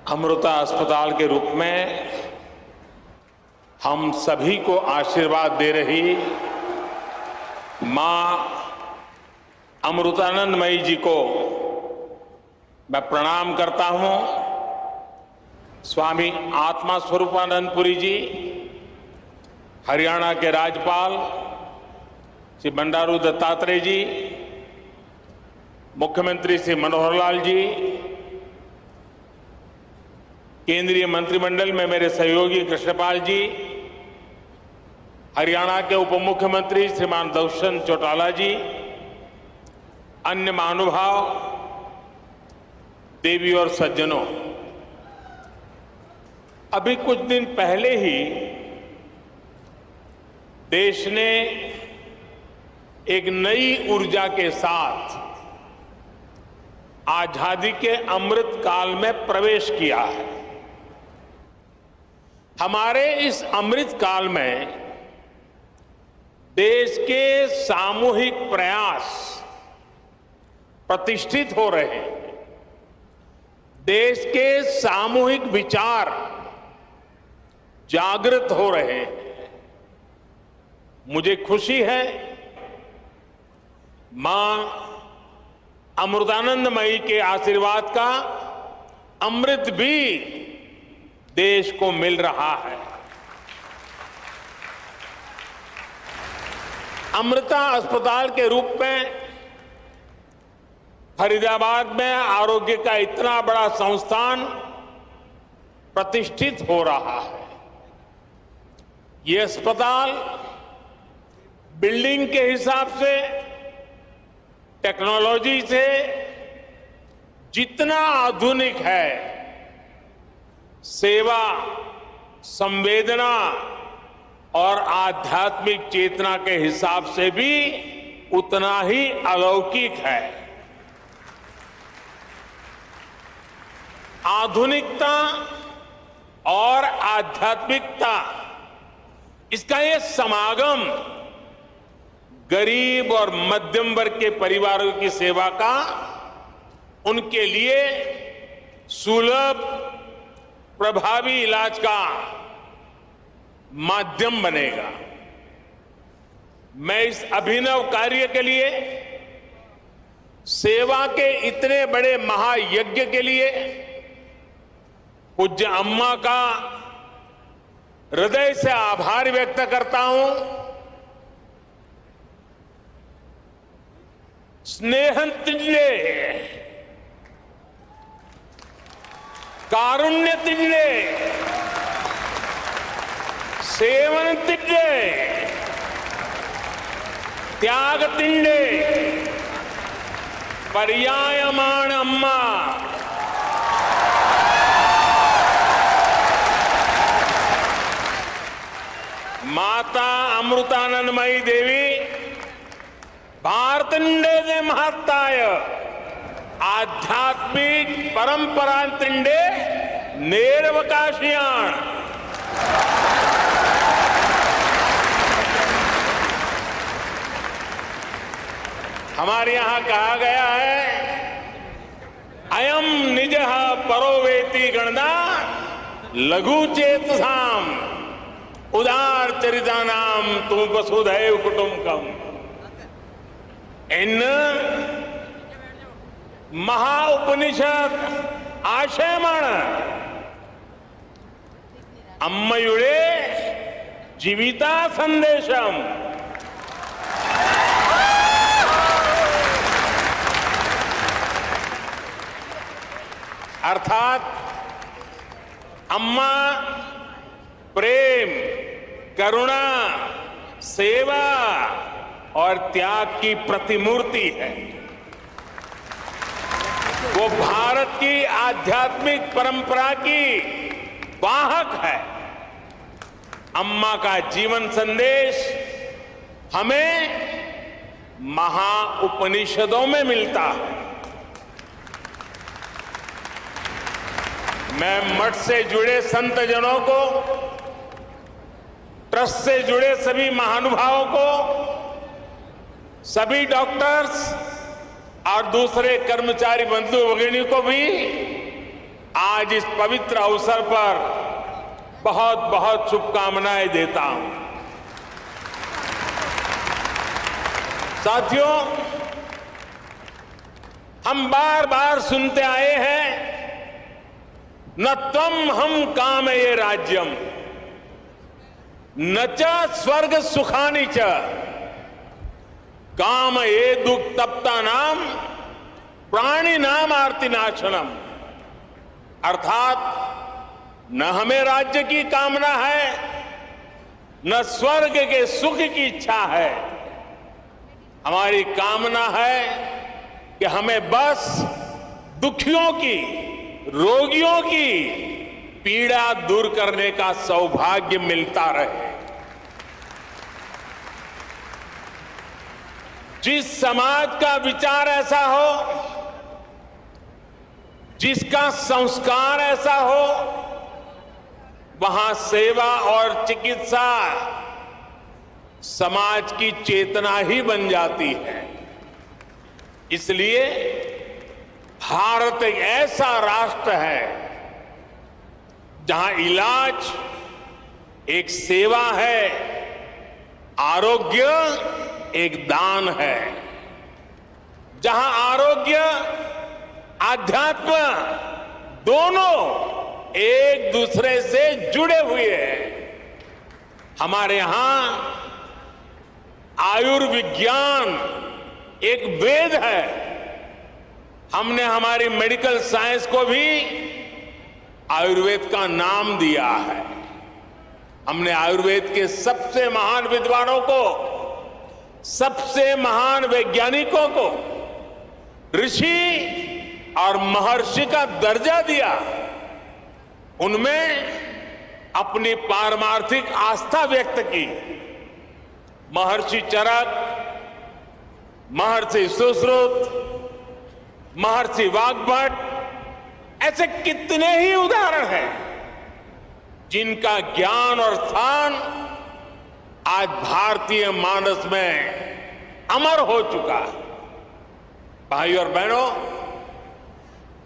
अमृता अस्पताल के रूप में हम सभी को आशीर्वाद दे रही मां अमृतानंदमयी जी को मैं प्रणाम करता हूं। स्वामी आत्मा स्वरूपानंदपुरी जी, हरियाणा के राज्यपाल श्री बंडारू दत्तात्रेय जी, मुख्यमंत्री श्री मनोहर लाल जी, केंद्रीय मंत्रिमंडल में मेरे सहयोगी कृष्णपाल जी, हरियाणा के उप मुख्यमंत्री श्रीमान दुष्यंत चौटाला जी, अन्य महानुभाव, देवी और सज्जनों, अभी कुछ दिन पहले ही देश ने एक नई ऊर्जा के साथ आजादी के अमृत काल में प्रवेश किया है। हमारे इस अमृत काल में देश के सामूहिक प्रयास प्रतिष्ठित हो रहे हैं। देश के सामूहिक विचार जागृत हो रहे हैं। मुझे खुशी है मां अमृतानंदमयी के आशीर्वाद का अमृत भी देश को मिल रहा है। अमृता अस्पताल के रूप में फरीदाबाद में आरोग्य का इतना बड़ा संस्थान प्रतिष्ठित हो रहा है। ये अस्पताल बिल्डिंग के हिसाब से, टेक्नोलॉजी से जितना आधुनिक है, सेवा, संवेदना और आध्यात्मिक चेतना के हिसाब से भी उतना ही अलौकिक है। आधुनिकता और आध्यात्मिकता, इसका ये समागम गरीब और मध्यम वर्ग के परिवारों की सेवा का उनके लिए सुलभ, प्रभावी इलाज का माध्यम बनेगा। मैं इस अभिनव कार्य के लिए, सेवा के इतने बड़े महायज्ञ के लिए पूज्य अम्मा का हृदय से आभार व्यक्त करता हूं। स्नेहं तिजले, कारुण्य तिजले, सेवन तिजले, त्याग तिंडे, पर्यायमाण अम्मा। माता अमृतानंदमयी देवी भारतंडे दे महत्ताय आध्यात्मिक परंपरा तिंडे नेरवकाशियाण। हमारे यहां कहा गया है, अयम निजः परोवेति गणना लघु चेतसाम उदार चरितानाम तुम वसुधैव कुटुंबकम। इन महाउपनिषद आशयमाण अम्मयुडे जीविता संदेशम। अर्थात अम्मा प्रेम, करुणा, सेवा और त्याग की प्रतिमूर्ति है। वो भारत की आध्यात्मिक परंपरा की वाहक है। अम्मा का जीवन संदेश हमें महाउपनिषदों में मिलता है। मैं मठ से जुड़े संत जनों को, ट्रस्ट से जुड़े सभी महानुभावों को, सभी डॉक्टर्स और दूसरे कर्मचारी बंधु भगिनी को भी आज इस पवित्र अवसर पर बहुत बहुत शुभकामनाएं देता हूं। साथियों, हम बार बार सुनते आए हैं, न त्वम हम कामये राज्यम न च स्वर्ग सुखानि च कामये दुख तप्ता नाम प्राणी नाम आर्ति नाशनम। अर्थात न हमें राज्य की कामना है, न स्वर्ग के सुख की इच्छा है। हमारी कामना है कि हमें बस दुखियों की, रोगियों की पीड़ा दूर करने का सौभाग्य मिलता रहे। जिस समाज का विचार ऐसा हो, जिसका संस्कार ऐसा हो, वहां सेवा और चिकित्सा समाज की चेतना ही बन जाती है। इसलिए भारत एक ऐसा राष्ट्र है जहां इलाज एक सेवा है, आरोग्य एक दान है, जहां आरोग्य आध्यात्म दोनों एक दूसरे से जुड़े हुए हैं। हमारे यहां आयुर्विज्ञान एक वेद है। हमने हमारी मेडिकल साइंस को भी आयुर्वेद का नाम दिया है। हमने आयुर्वेद के सबसे महान विद्वानों को, सबसे महान वैज्ञानिकों को ऋषि और महर्षि का दर्जा दिया। उनमें अपनी पारमार्थिक आस्था व्यक्त की। महर्षि चरक, महर्षि सुश्रुत, महर्षि वाग्भट, ऐसे कितने ही उदाहरण हैं जिनका ज्ञान और स्थान आज भारतीय मानस में अमर हो चुका है। भाई और बहनों,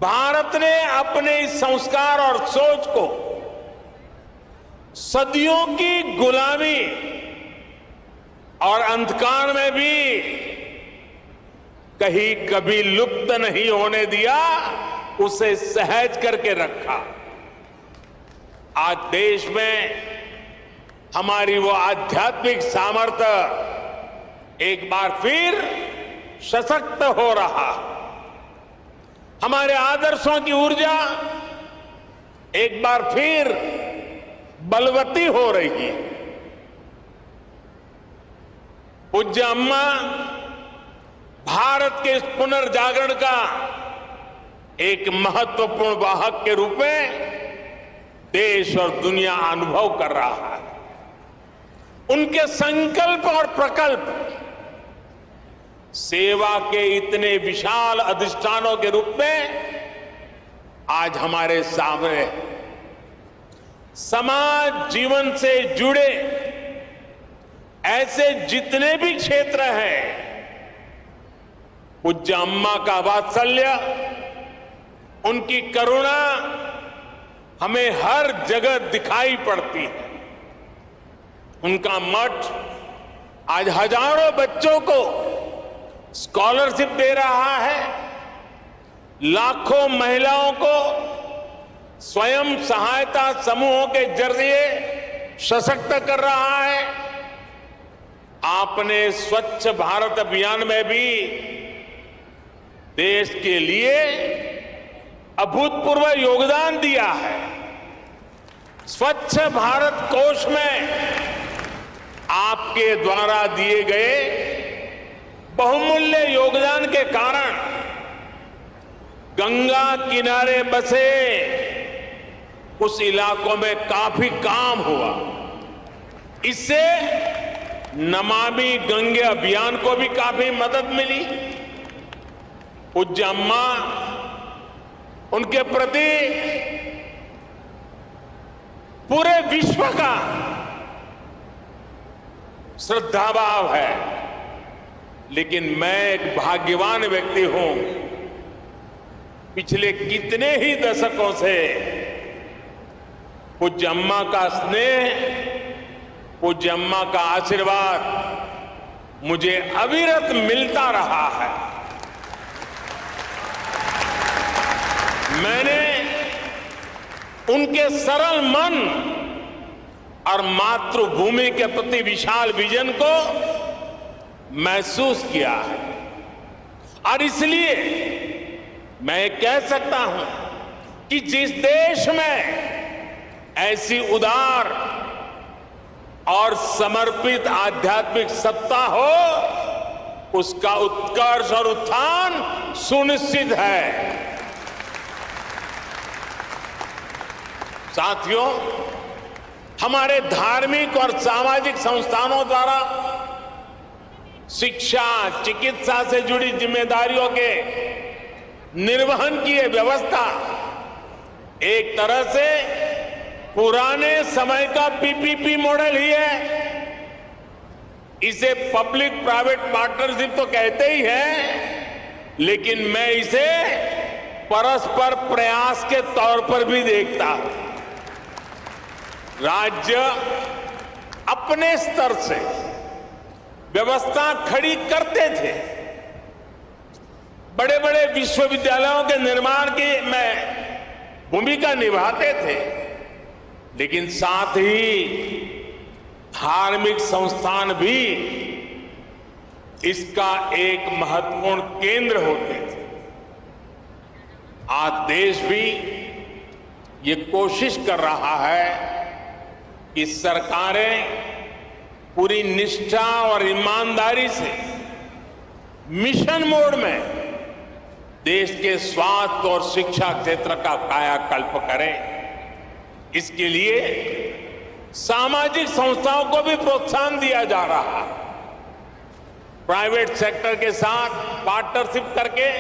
भारत ने अपने इस संस्कार और सोच को सदियों की गुलामी और अंधकार में भी कहीं कभी लुप्त नहीं होने दिया, उसे सहज करके रखा। आज देश में हमारी वो आध्यात्मिक सामर्थ्य एक बार फिर सशक्त हो रहा। हमारे आदर्शों की ऊर्जा एक बार फिर बलवती हो रही है। पूज्य अम्मा भारत के इस पुनर्जागरण का एक महत्वपूर्ण वाहक के रूप में देश और दुनिया अनुभव कर रहा है। उनके संकल्प और प्रकल्प सेवा के इतने विशाल अधिष्ठानों के रूप में आज हमारे सामने है। समाज जीवन से जुड़े ऐसे जितने भी क्षेत्र हैं, पूज्य अम्मा का वात्सल्य, उनकी करुणा हमें हर जगह दिखाई पड़ती है। उनका मठ आज हजारों बच्चों को स्कॉलरशिप दे रहा है, लाखों महिलाओं को स्वयं सहायता समूहों के जरिए सशक्त कर रहा है। आपने स्वच्छ भारत अभियान में भी देश के लिए अभूतपूर्व योगदान दिया है। स्वच्छ भारत कोष में आपके द्वारा दिए गए बहुमूल्य योगदान के कारण गंगा किनारे बसे उस इलाकों में काफी काम हुआ। इससे नमामि गंगे अभियान को भी काफी मदद मिली। पूज्य अम्मा, उनके प्रति पूरे विश्व का श्रद्धाभाव है। लेकिन मैं एक भाग्यवान व्यक्ति हूं पिछले कितने ही दशकों से पूज्य अम्मा का स्नेह, पूज्य अम्मा का आशीर्वाद मुझे अविरत मिलता रहा है। मैंने उनके सरल मन और मातृभूमि के प्रति विशाल विजन को महसूस किया है और इसलिए मैं कह सकता हूं कि जिस देश में ऐसी उदार और समर्पित आध्यात्मिक सत्ता हो, उसका उत्कर्ष और उत्थान सुनिश्चित है। साथियों, हमारे धार्मिक और सामाजिक संस्थानों द्वारा शिक्षा, चिकित्सा से जुड़ी जिम्मेदारियों के निर्वहन की यह व्यवस्था एक तरह से पुराने समय का पीपीपी मॉडल ही है। इसे पब्लिक प्राइवेट पार्टनरशिप तो कहते ही हैं, लेकिन मैं इसे परस्पर प्रयास के तौर पर भी देखता हूं। राज्य अपने स्तर से व्यवस्था खड़ी करते थे, बड़े बड़े विश्वविद्यालयों के निर्माण की में भूमिका निभाते थे, लेकिन साथ ही धार्मिक संस्थान भी इसका एक महत्वपूर्ण केंद्र होते थे। आज देश भी ये कोशिश कर रहा है कि सरकारें पूरी निष्ठा और ईमानदारी से मिशन मोड में देश के स्वास्थ्य और शिक्षा क्षेत्र का कायाकल्प करें। इसके लिए सामाजिक संस्थाओं को भी प्रोत्साहन दिया जा रहा है। प्राइवेट सेक्टर के साथ पार्टनरशिप करके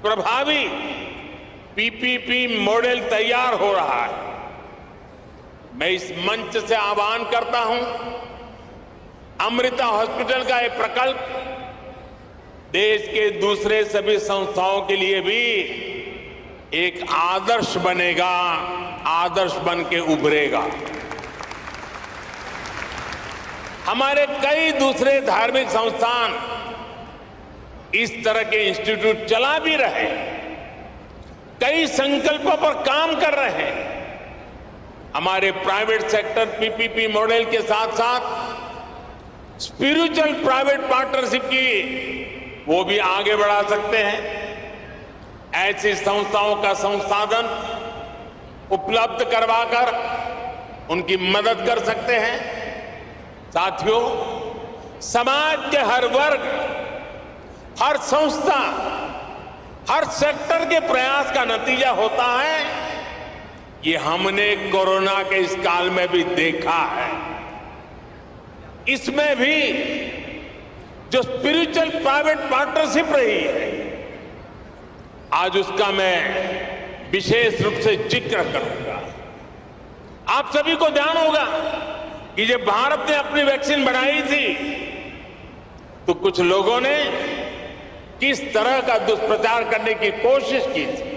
प्रभावी पीपीपी मॉडल तैयार हो रहा है। मैं इस मंच से आह्वान करता हूं, अमृता हॉस्पिटल का यह प्रकल्प देश के दूसरे सभी संस्थाओं के लिए भी एक आदर्श बनेगा, आदर्श बन के उभरेगा। हमारे कई दूसरे धार्मिक संस्थान इस तरह के इंस्टीट्यूट चला भी रहे, कई संकल्पों पर काम कर रहे हैं। हमारे प्राइवेट सेक्टर पीपीपी मॉडल के साथ साथ स्पिरिचुअल प्राइवेट पार्टनरशिप की वो भी आगे बढ़ा सकते हैं। ऐसी संस्थाओं का संसाधन उपलब्ध करवाकर उनकी मदद कर सकते हैं। साथियों, समाज के हर वर्ग, हर संस्था, हर सेक्टर के प्रयास का नतीजा होता है। ये हमने कोरोना के इस काल में भी देखा है। इसमें भी जो स्पिरिचुअल प्राइवेट पार्टनरशिप रही है, आज उसका मैं विशेष रूप से जिक्र करूंगा। आप सभी को ध्यान होगा कि जब भारत ने अपनी वैक्सीन बनाई थी तो कुछ लोगों ने किस तरह का दुष्प्रचार करने की कोशिश की थी।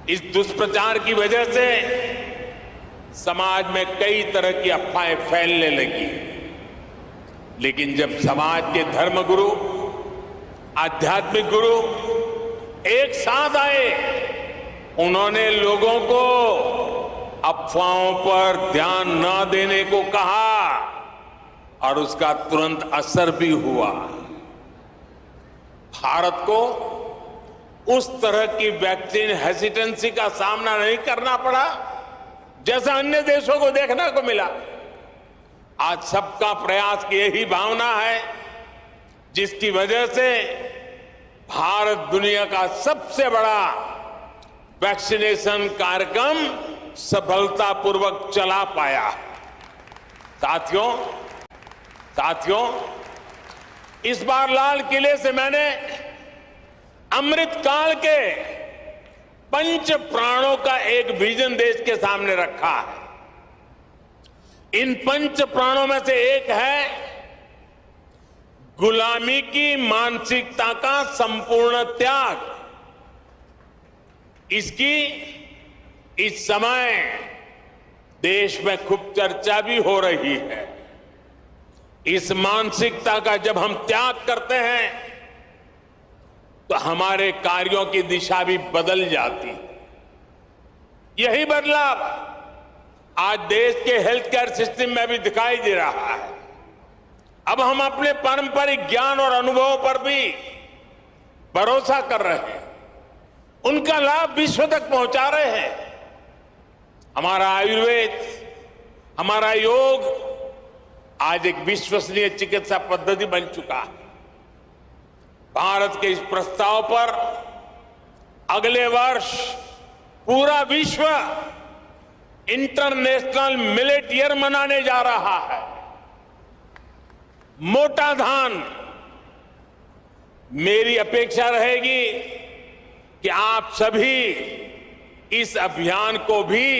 इस दुष्प्रचार की वजह से समाज में कई तरह की अफवाहें फैलने लगी, लेकिन जब समाज के धर्मगुरु, आध्यात्मिक गुरु एक साथ आए, उन्होंने लोगों को अफवाहों पर ध्यान न देने को कहा और उसका तुरंत असर भी हुआ। भारत को उस तरह की वैक्सीन हेसिटेंसी का सामना नहीं करना पड़ा जैसा अन्य देशों को देखने को मिला। आज सबका प्रयास की यही भावना है जिसकी वजह से भारत दुनिया का सबसे बड़ा वैक्सीनेशन कार्यक्रम सफलतापूर्वक चला पाया। साथियों, इस बार लाल किले से मैंने अमृत काल के पंच प्राणों का एक विजन देश के सामने रखा है। इन पंच प्राणों में से एक है गुलामी की मानसिकता का संपूर्ण त्याग इसकी इस समय देश में खूब चर्चा भी हो रही है। इस मानसिकता का जब हम त्याग करते हैं तो हमारे कार्यों की दिशा भी बदल जाती है। यही बदलाव आज देश के हेल्थ केयर सिस्टम में भी दिखाई दे रहा है। अब हम अपने पारंपरिक ज्ञान और अनुभवों पर भी भरोसा कर रहे हैं, उनका लाभ विश्व तक पहुंचा रहे हैं। हमारा आयुर्वेद, हमारा योग आज एक विश्वसनीय चिकित्सा पद्धति बन चुका है। भारत के इस प्रस्ताव पर अगले वर्ष पूरा विश्व इंटरनेशनल मिलेट ईयर मनाने जा रहा है। मोटा धान, मेरी अपेक्षा रहेगी कि आप सभी इस अभियान को भी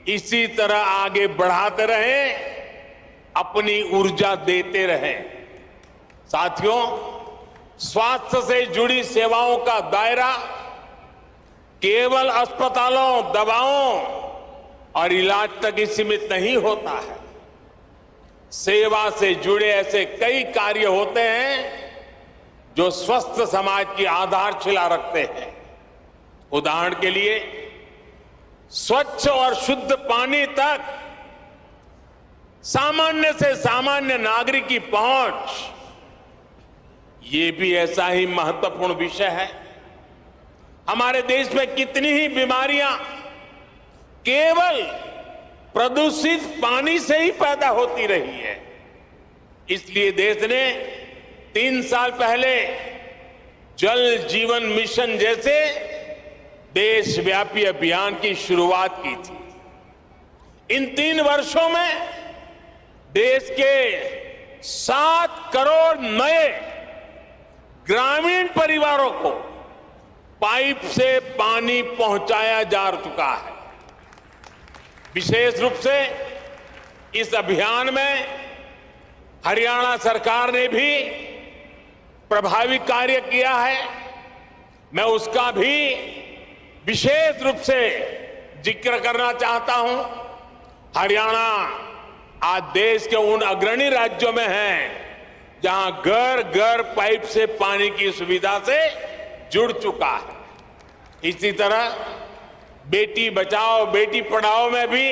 इसी तरह आगे बढ़ाते रहें, अपनी ऊर्जा देते रहें। साथियों, स्वास्थ्य से जुड़ी सेवाओं का दायरा केवल अस्पतालों, दवाओं और इलाज तक ही सीमित नहीं होता है। सेवा से जुड़े ऐसे कई कार्य होते हैं जो स्वस्थ समाज की आधारशिला रखते हैं। उदाहरण के लिए, स्वच्छ और शुद्ध पानी तक सामान्य से सामान्य नागरिक की पहुंच, ये भी ऐसा ही महत्वपूर्ण विषय है। हमारे देश में कितनी ही बीमारियां केवल प्रदूषित पानी से ही पैदा होती रही है। इसलिए देश ने 3 साल पहले जल जीवन मिशन जैसे देशव्यापी अभियान की शुरुआत की थी। इन 3 वर्षों में देश के 7 करोड़ नए ग्रामीण परिवारों को पाइप से पानी पहुंचाया जा चुका है। विशेष रूप से इस अभियान में हरियाणा सरकार ने भी प्रभावी कार्य किया है। मैं उसका भी विशेष रूप से जिक्र करना चाहता हूं। हरियाणा आज देश के उन अग्रणी राज्यों में है जहां घर घर पाइप से पानी की सुविधा से जुड़ चुका है। इसी तरह बेटी बचाओ बेटी पढ़ाओ में भी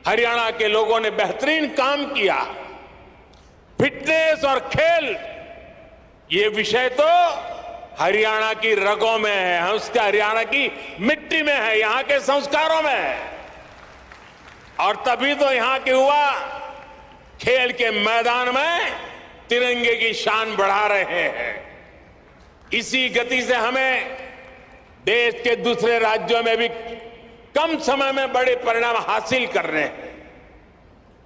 हरियाणा के लोगों ने बेहतरीन काम किया। फिटनेस और खेल, ये विषय तो हरियाणा की रगों में है, उसका हरियाणा की मिट्टी में है, यहां के संस्कारों में है। और तभी तो यहां के युवा खेल के मैदान में तिरंगे की शान बढ़ा रहे हैं। इसी गति से हमें देश के दूसरे राज्यों में भी कम समय में बड़े परिणाम हासिल कर रहे हैं।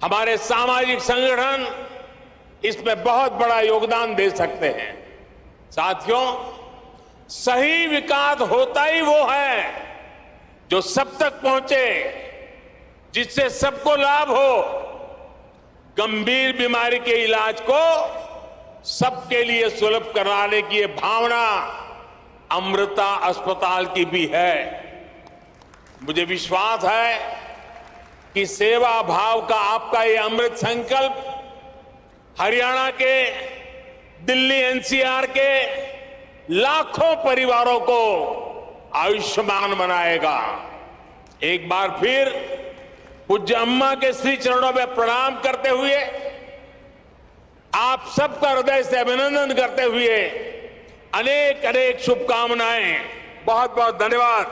हमारे सामाजिक संगठन इसमें बहुत बड़ा योगदान दे सकते हैं। साथियों, सही विकास होता ही वो है जो सब तक पहुंचे, जिससे सबको लाभ हो। गंभीर बीमारी के इलाज को सबके लिए सुलभ कराने की ये भावना अमृता अस्पताल की भी है। मुझे विश्वास है कि सेवा भाव का आपका ये अमृत संकल्प हरियाणा के, दिल्ली एनसीआर के लाखों परिवारों को आयुष्मान बनाएगा। एक बार फिर पूज्य अम्मा के श्री चरणों में प्रणाम करते हुए, आप सबका हृदय से अभिनंदन करते हुए अनेक अनेक शुभकामनाएं। बहुत बहुत धन्यवाद।